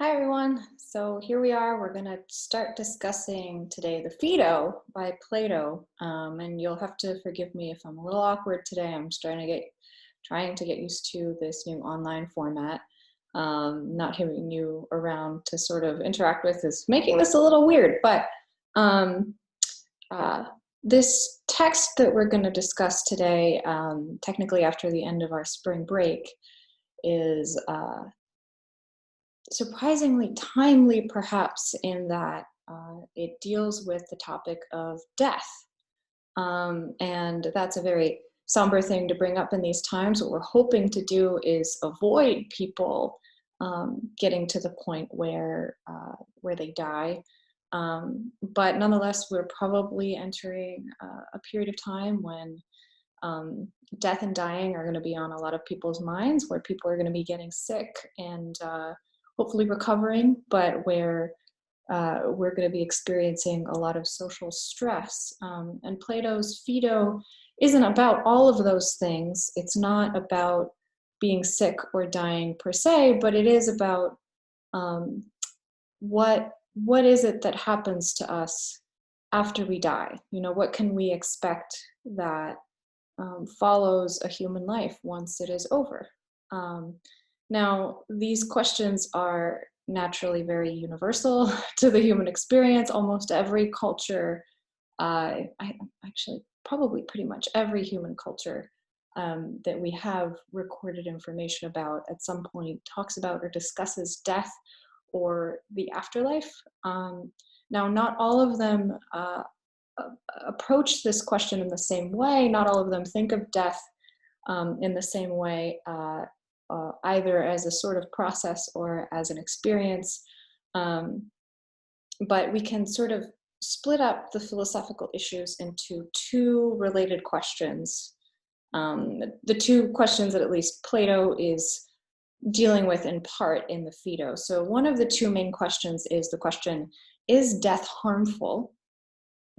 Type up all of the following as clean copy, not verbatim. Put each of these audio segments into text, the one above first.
Hi everyone. So here we are. We're going to start discussing today the Phaedo by Plato. And you'll have to forgive me if I'm a little awkward today. I'm trying to get used to this new online format. Not having you around to sort of interact with is making this a little weird. But um, uh, this text that we're going to discuss today, technically after the end of our spring break, is surprisingly timely, perhaps, in that it deals with the topic of death. And that's a very somber thing to bring up in these times. What we're hoping to do is avoid people getting to the point where they die. But nonetheless, we're probably entering a period of time when death and dying are going to be on a lot of people's minds, where people are going to be getting sick and hopefully recovering, but where we're going to be experiencing a lot of social stress. And Plato's Phaedo isn't about all of those things. It's not about being sick or dying per se, but it is about what is it that happens to us after we die? You know, what can we expect that follows a human life once it is over? Now, these questions are naturally very universal to the human experience. Almost every culture, actually probably pretty much every human culture that we have recorded information about at some point talks about or discusses death or the afterlife. Now, not all of them approach this question in the same way. Not all of them think of death in the same way, either as a sort of process or as an experience. But we can sort of split up the philosophical issues into two related questions. The two questions that at least Plato is dealing with in part in the Phaedo. So one of the two main questions is the question, is death harmful?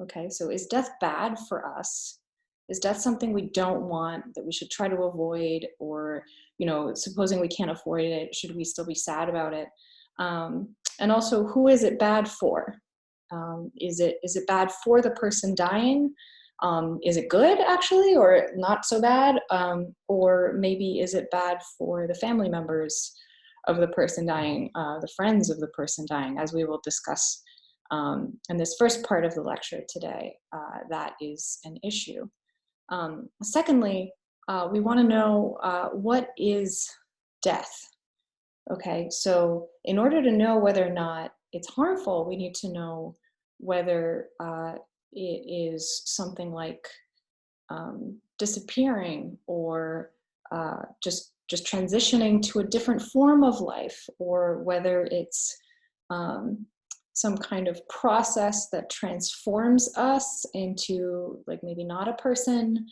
Okay, so is death bad for us? Is death something we don't want, that we should try to avoid? Or, you know, supposing we can't afford it, should we still be sad about it? And also, who is it bad for? Is it bad for the person dying? Is it good, actually, or not so bad? Or maybe is it bad for the family members of the person dying, the friends of the person dying, as we will discuss in this first part of the lecture today? That is an issue. Secondly, we want to know what is death? Okay, so in order to know whether or not it's harmful, we need to know whether it is something like disappearing or just transitioning to a different form of life, or whether it's some kind of process that transforms us into, like, maybe not a person,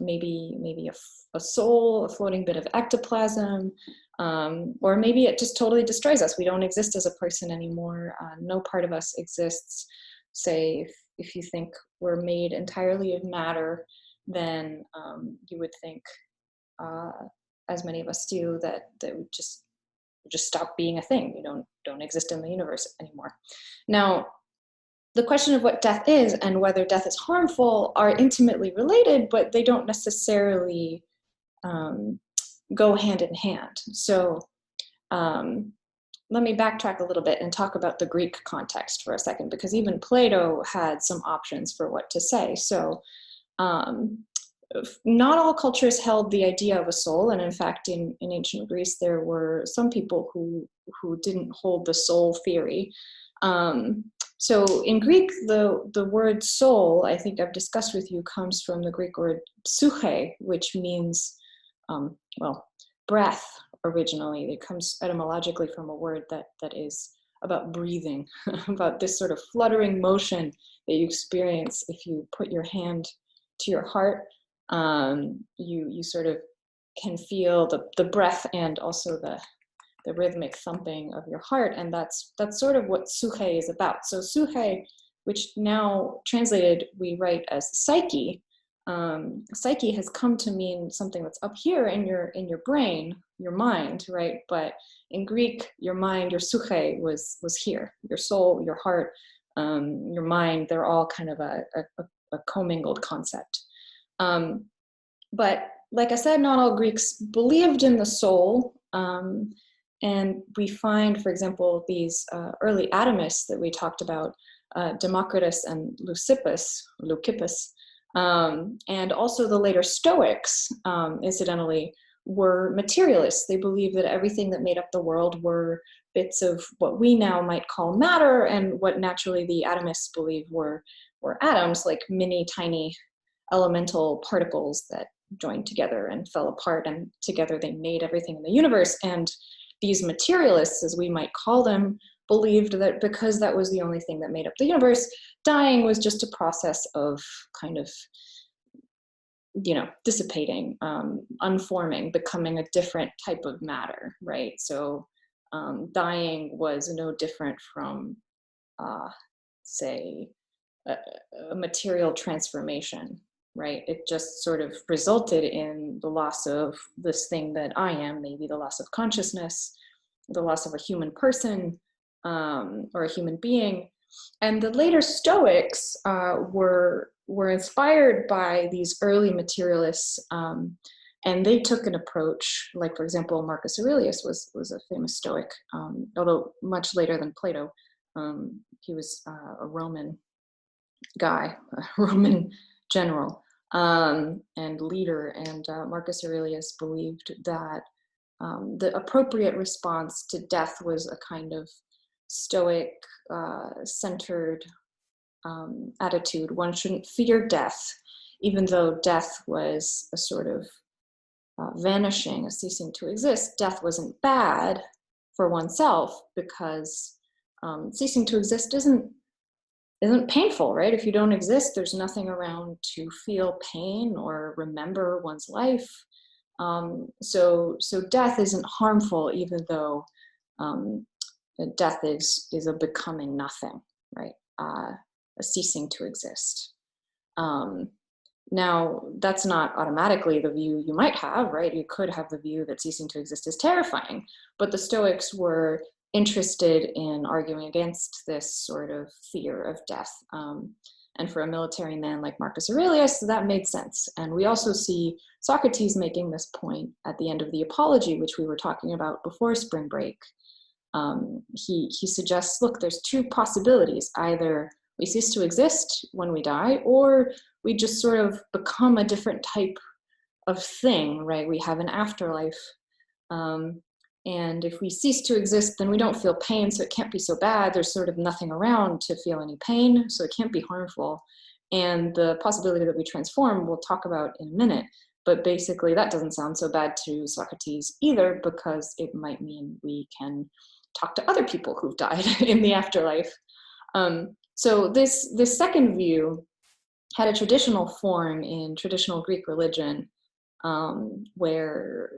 maybe a soul, a floating bit of ectoplasm, or maybe it just totally destroys us. We don't exist as a person anymore. No part of us exists. Say, if you think we're made entirely of matter, then you would think, as many of us do, that we just stop being a thing. We don't exist in the universe anymore. Now, the question of what death is and whether death is harmful are intimately related, but they don't necessarily go hand in hand. So let me backtrack a little bit and talk about the Greek context for a second, because even Plato had some options for what to say. So not all cultures held the idea of a soul, and in fact, in ancient Greece, there were some people who didn't hold the soul theory. So in Greek, the word soul, I think I've discussed with you, comes from the Greek word psyche, which means, breath originally. It comes etymologically from a word that is about breathing, about this sort of fluttering motion that you experience if you put your hand to your heart. You sort of can feel the breath and also the rhythmic thumping of your heart, and that's sort of what psyche is about. So psyche, which now translated we write as psyche, psyche has come to mean something that's up here in your brain, your mind, right? But in Greek, your mind, your psyche was here. Your soul, your heart, your mind, they're all kind of a commingled concept. But like I said, not all Greeks believed in the soul. And we find, for example, these early atomists that we talked about, Democritus and Leucippus, and also the later Stoics, incidentally, were materialists. They believed that everything that made up the world were bits of what we now might call matter, and what naturally the atomists believed were atoms, like mini tiny elemental particles that joined together and fell apart, and together they made everything in the universe. And these materialists, as we might call them, believed that because that was the only thing that made up the universe, dying was just a process of kind of, dissipating, unforming, becoming a different type of matter, right? So dying was no different from, say, a material transformation, right? It just sort of resulted in the loss of this thing that I am, maybe the loss of consciousness, the loss of a human person, or a human being. And the later Stoics were inspired by these early materialists, and they took an approach, like, for example, Marcus Aurelius was a famous Stoic, although much later than Plato. He was a Roman guy, a Roman general, and leader. And Marcus Aurelius believed that the appropriate response to death was a kind of Stoic, centered attitude. One shouldn't fear death, even though death was a sort of vanishing, a ceasing to exist. Death wasn't bad for oneself, because ceasing to exist isn't painful, right? If you don't exist, there's nothing around to feel pain or remember one's life. So death isn't harmful, even though death is a becoming nothing, right? A ceasing to exist. Now, that's not automatically the view you might have, right? You could have the view that ceasing to exist is terrifying, but the Stoics were interested in arguing against this sort of fear of death. And for a military man like Marcus Aurelius, that made sense. And we also see Socrates making this point at the end of the Apology, which we were talking about before spring break. He suggests, look, there's two possibilities. Either we cease to exist when we die, or we just sort of become a different type of thing, right? We have an afterlife. And if we cease to exist, then we don't feel pain, so it can't be so bad. There's sort of nothing around to feel any pain, so it can't be harmful. And the possibility that we transform, we'll talk about in a minute. But basically, that doesn't sound so bad to Socrates either, because it might mean we can talk to other people who've died in the afterlife. So this second view had a traditional form in traditional Greek religion, where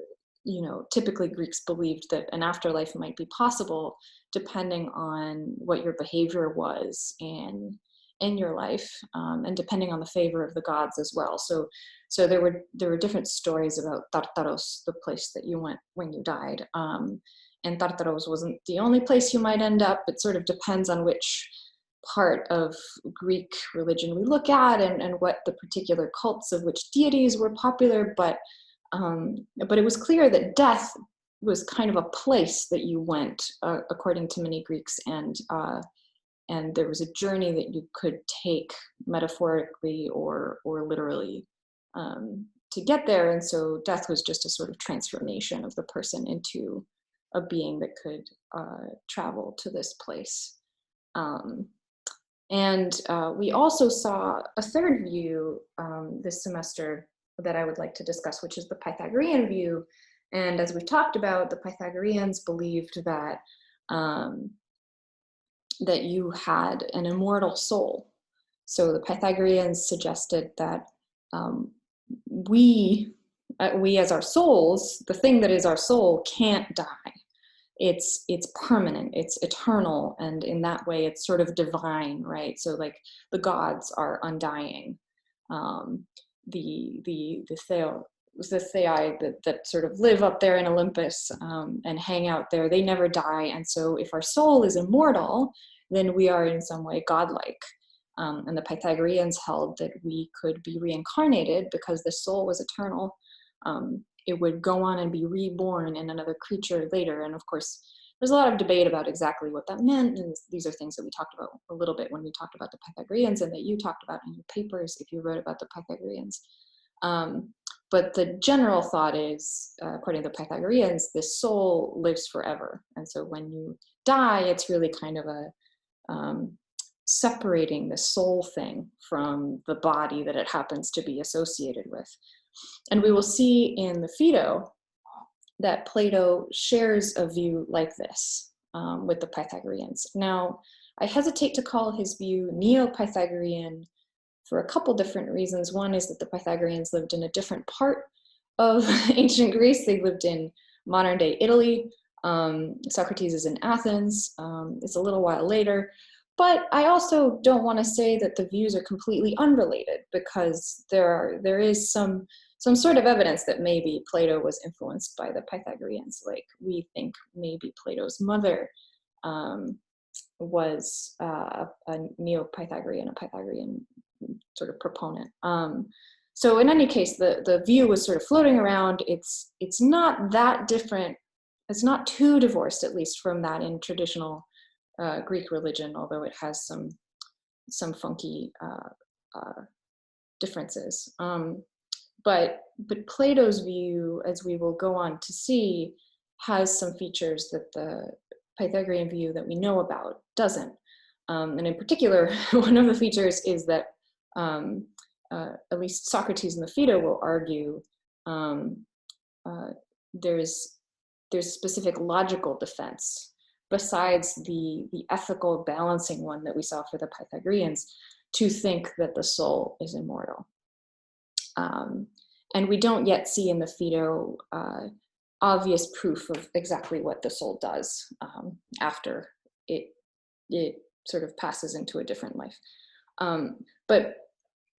typically Greeks believed that an afterlife might be possible depending on what your behavior was in your life, and depending on the favor of the gods as well. So there were different stories about Tartaros, the place that you went when you died. And Tartaros wasn't the only place you might end up. It sort of depends on which part of Greek religion we look at, and what the particular cults of which deities were popular. But it was clear that death was kind of a place that you went, according to many Greeks, and there was a journey that you could take metaphorically or literally to get there. And so death was just a sort of transformation of the person into a being that could travel to this place. And we also saw a third view this semester that I would like to discuss, which is the Pythagorean view. And as we've talked about, the Pythagoreans believed that that you had an immortal soul. So the Pythagoreans suggested that we as our souls, the thing that is our soul, can't die. It's permanent, it's eternal, and in that way it's sort of divine, right? So like the gods are undying. the theai that sort of live up there in Olympus and hang out there, they never die. And so if our soul is immortal, then we are in some way godlike. And the Pythagoreans held that we could be reincarnated because the soul was eternal. It would go on and be reborn in another creature later. And of course, there's a lot of debate about exactly what that meant. And these are things that we talked about a little bit when we talked about the Pythagoreans, and that you talked about in your papers if you wrote about the Pythagoreans. But the general thought is, according to the Pythagoreans, the soul lives forever. And so when you die, it's really kind of a separating the soul thing from the body that it happens to be associated with. And we will see in the Phaedo that Plato shares a view like this with the Pythagoreans. Now, I hesitate to call his view Neo-Pythagorean for a couple different reasons. One is that the Pythagoreans lived in a different part of ancient Greece. They lived in modern day Italy. Socrates is in Athens. It's a little while later. But I also don't want to say that the views are completely unrelated, because there is some sort of evidence that maybe Plato was influenced by the Pythagoreans. Like, we think maybe Plato's mother was a Neo-Pythagorean, a Pythagorean sort of proponent. So in any case, the view was sort of floating around. It's not that different. It's not too divorced, at least, from that in traditional Greek religion, although it has some funky differences. But Plato's view, as we will go on to see, has some features that the Pythagorean view that we know about doesn't. And in particular, one of the features is that at least Socrates in the Phaedo will argue there's specific logical defense besides the ethical balancing one that we saw for the Pythagoreans, to think that the soul is immortal. And we don't yet see in the Phaedo obvious proof of exactly what the soul does after it sort of passes into a different life. But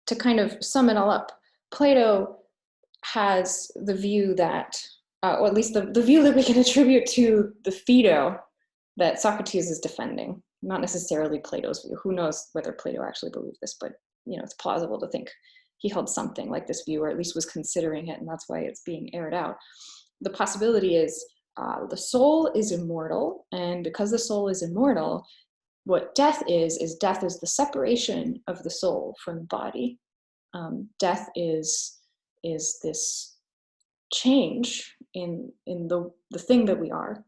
to kind of sum it all up, Plato has the view that, or at least the view that we can attribute to the Phaedo that Socrates is defending, not necessarily Plato's view. Who knows whether Plato actually believed this, but it's plausible to think he held something like this view, or at least was considering it, and that's why it's being aired out. The possibility is the soul is immortal, and because the soul is immortal, what death is death is the separation of the soul from the body. Death is this change in the thing that we are.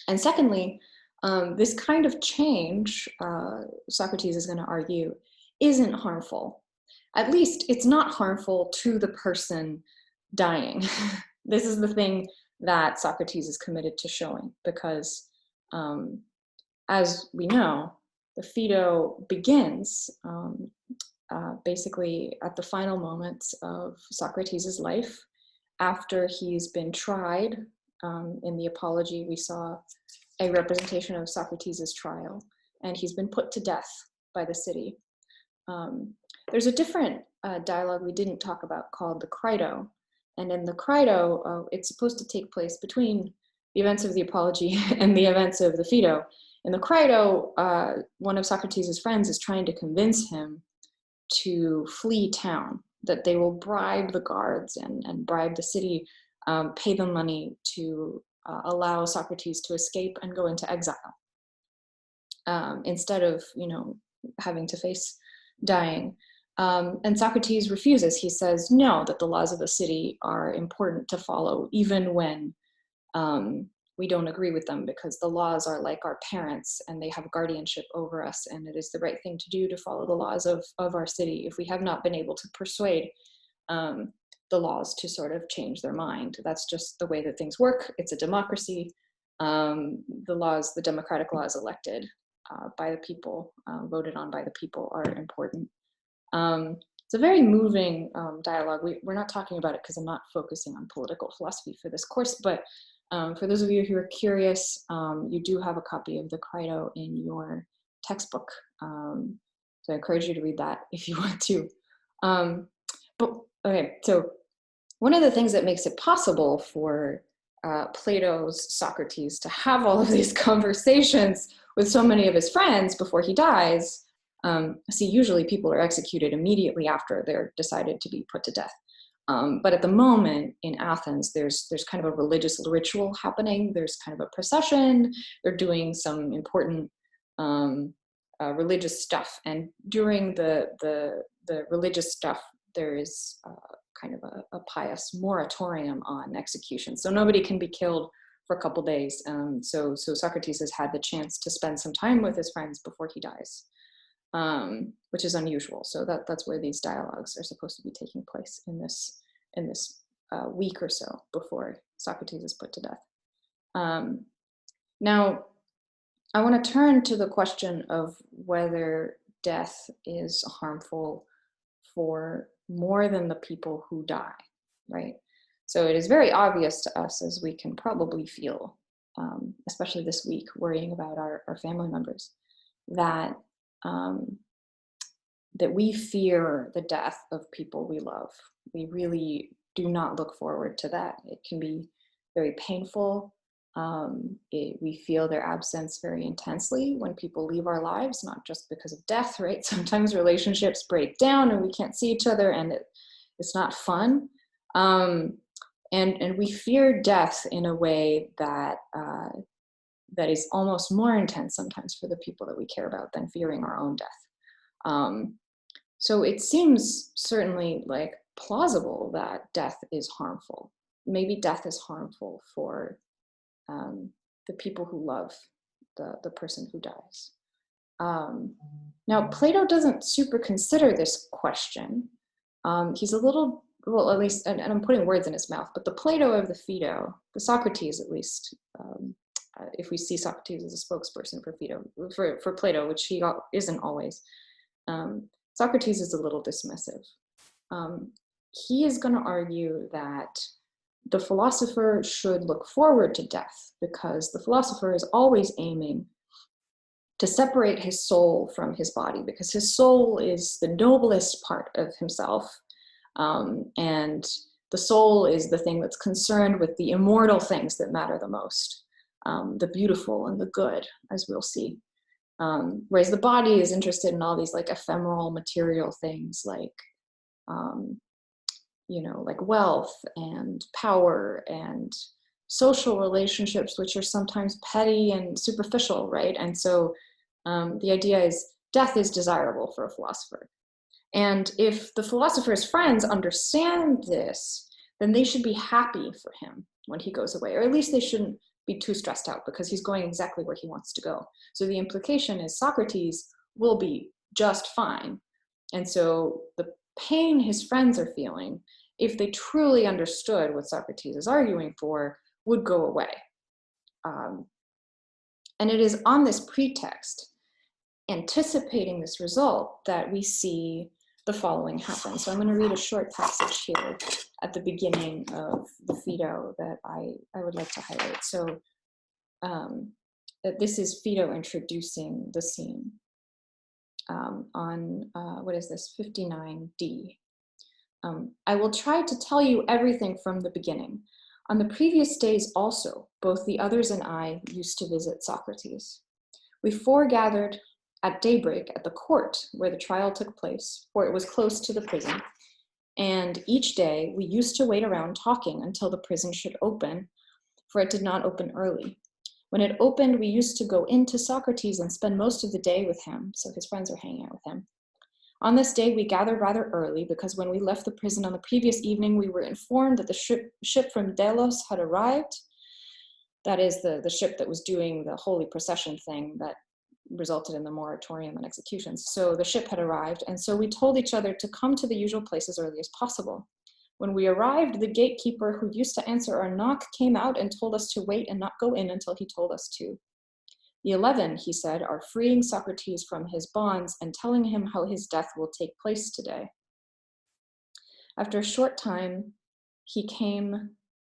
And secondly, this kind of change, Socrates is going to argue, isn't harmful. At least it's not harmful to the person dying. This is the thing that Socrates is committed to showing, because as we know, the Phaedo begins basically at the final moments of Socrates' life, after he's been tried. In the Apology, we saw a representation of Socrates' trial, and he's been put to death by the city. There's a different dialogue we didn't talk about called the Crito, and in the Crito, it's supposed to take place between the events of the Apology and the events of the Phaedo. In the Crito, one of Socrates' friends is trying to convince him to flee town, that they will bribe the guards and bribe the city, pay them money to allow Socrates to escape and go into exile, instead of having to face dying. And Socrates refuses. He says no, that the laws of the city are important to follow, even when we don't agree with them, because the laws are like our parents and they have guardianship over us, and it is the right thing to do to follow the laws of our city, if we have not been able to persuade the laws to sort of change their mind. That's just the way that things work. It's a democracy. The democratic laws elected by the people, voted on by the people, are important. It's a very moving dialogue. We're not talking about it because I'm not focusing on political philosophy for this course, but for those of you who are curious, you do have a copy of the Crito in your textbook. So I encourage you to read that if you want to. But Okay, so one of the things that makes it possible for Plato's Socrates to have all of these conversations with so many of his friends before he dies, see, usually people are executed immediately after they're decided to be put to death. But at the moment in Athens, there's kind of a religious ritual happening. There's kind of a procession. They're doing some important religious stuff, and during the religious stuff, there is kind of a pious moratorium on execution. So nobody can be killed for a couple days. So Socrates has had the chance to spend some time with his friends before he dies, which is unusual. So that's where these dialogues are supposed to be taking place in this week or so before Socrates is put to death. Now, I want to turn to the question of whether death is harmful for more than the people who die, right? So it is very obvious to us, as we can probably feel, especially this week, worrying about our family members, that that we fear the death of people we love. We really do not look forward to that. It can be very painful. We feel their absence very intensely when people leave our lives, not just because of death, right? Sometimes relationships break down and we can't see each other, and it's not fun. And we fear death in a way that that is almost more intense sometimes for the people that we care about than fearing our own death. So it seems certainly like plausible that death is harmful. Maybe death is harmful for the people who love the person who dies. Now, Plato doesn't super consider this question. He's a little, well, at least, and I'm putting words in his mouth, but the Plato of the Phaedo, the Socrates at least, if we see Socrates as a spokesperson for Phaedo, for Plato, which he isn't always, Socrates is a little dismissive. He is going to argue that the philosopher should look forward to death because the philosopher is always aiming to separate his soul from his body, because his soul is the noblest part of himself. And the soul is the thing that's concerned with the immortal things that matter the most, the beautiful and the good, as we'll see. Whereas the body is interested in all these like ephemeral material things like, like wealth and power and social relationships, which are sometimes petty and superficial, right? And so the idea is death is desirable for a philosopher. And if the philosopher's friends understand this, then they should be happy for him when he goes away, or at least they shouldn't be too stressed out because he's going exactly where he wants to go. So the implication is Socrates will be just fine. And so the pain his friends are feeling, if they truly understood what Socrates is arguing for, would go away. And it is on this pretext, anticipating this result, that we see the following happen. So I'm going to read a short passage here at the beginning of the Phaedo that I would like to highlight. So this is Phaedo introducing the scene on, what is this, 59D. I will try to tell you everything from the beginning. On the previous days also, both the others and I used to visit Socrates. We foregathered at daybreak at the court where the trial took place, for it was close to the prison. And each day we used to wait around talking until the prison should open, for it did not open early. When it opened, we used to go into Socrates and spend most of the day with him, so his friends are hanging out with him. On this day, we gathered rather early because when we left the prison on the previous evening, we were informed that the ship from Delos had arrived. That is the ship that was doing the holy procession thing that resulted in the moratorium on executions. So the ship had arrived, and so we told each other to come to the usual place as early as possible. When we arrived, the gatekeeper who used to answer our knock came out and told us to wait and not go in until he told us to. The 11, he said, are freeing Socrates from his bonds and telling him how his death will take place today. After a short time, he came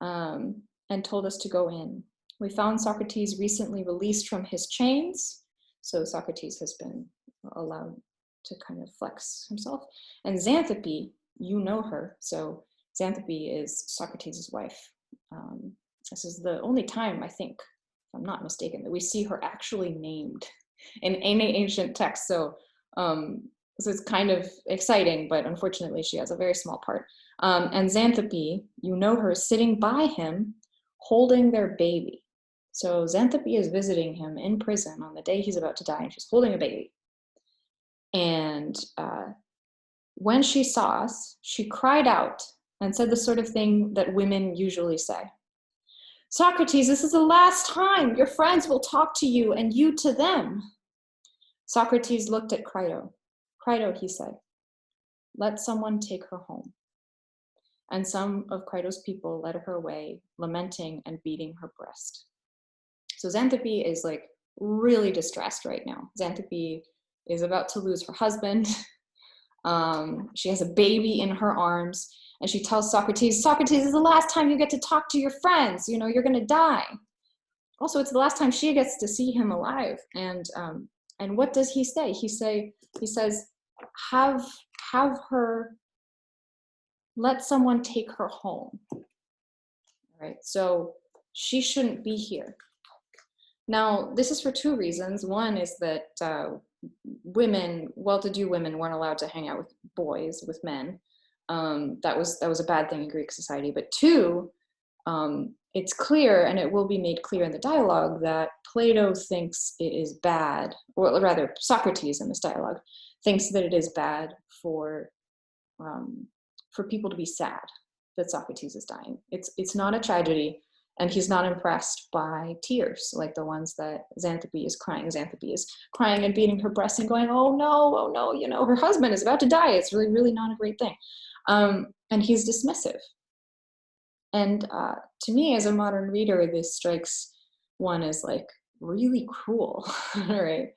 and told us to go in. We found Socrates recently released from his chains. So Socrates has been allowed to kind of flex himself. And Xanthippe, you know her. So Xanthippe is Socrates' wife. This is the only time, I think, if I'm not mistaken, that we see her actually named in any ancient text. So it's kind of exciting, but unfortunately she has a very small part. And Xanthippe, you know her, sitting by him, holding their baby. So Xanthippe is visiting him in prison on the day he's about to die, and she's holding a baby. And when she saw us, she cried out and said the sort of thing that women usually say. Socrates, this is the last time. Your friends will talk to you and you to them. Socrates looked at Crito. Crito, he said, let someone take her home. And some of Crito's people led her away, lamenting and beating her breast. So Xanthippe is like really distressed right now. Xanthippe is about to lose her husband. She has a baby in her arms, and she tells Socrates, Socrates, this is the last time you get to talk to your friends. You know, you're going to die. Also, it's the last time she gets to see him alive. And what does he say? He says, have her, let someone take her home. All right, so she shouldn't be here. Now, this is for two reasons. One is that women, well-to-do women, weren't allowed to hang out with boys, with men. That was a bad thing in Greek society. But two, it's clear, and it will be made clear in the dialogue, that Plato thinks it is bad, or rather Socrates in this dialogue thinks that it is bad for people to be sad that Socrates is dying. It's not a tragedy, and he's not impressed by tears like the ones that Xanthippe is crying. Xanthippe is crying and beating her breast and going, oh no, you know, her husband is about to die. It's really, really not a great thing. And he's dismissive. And to me, as a modern reader, this strikes one as like really cruel, right?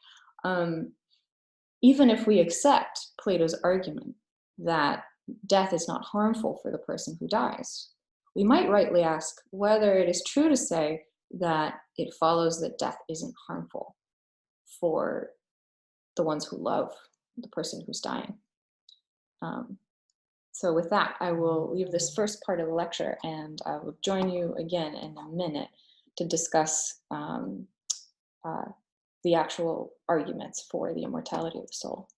Even if we accept Plato's argument that death is not harmful for the person who dies, we might rightly ask whether it is true to say that it follows that death isn't harmful for the ones who love the person who's dying. So with that, I will leave this first part of the lecture, and I will join you again in a minute to discuss the actual arguments for the immortality of the soul.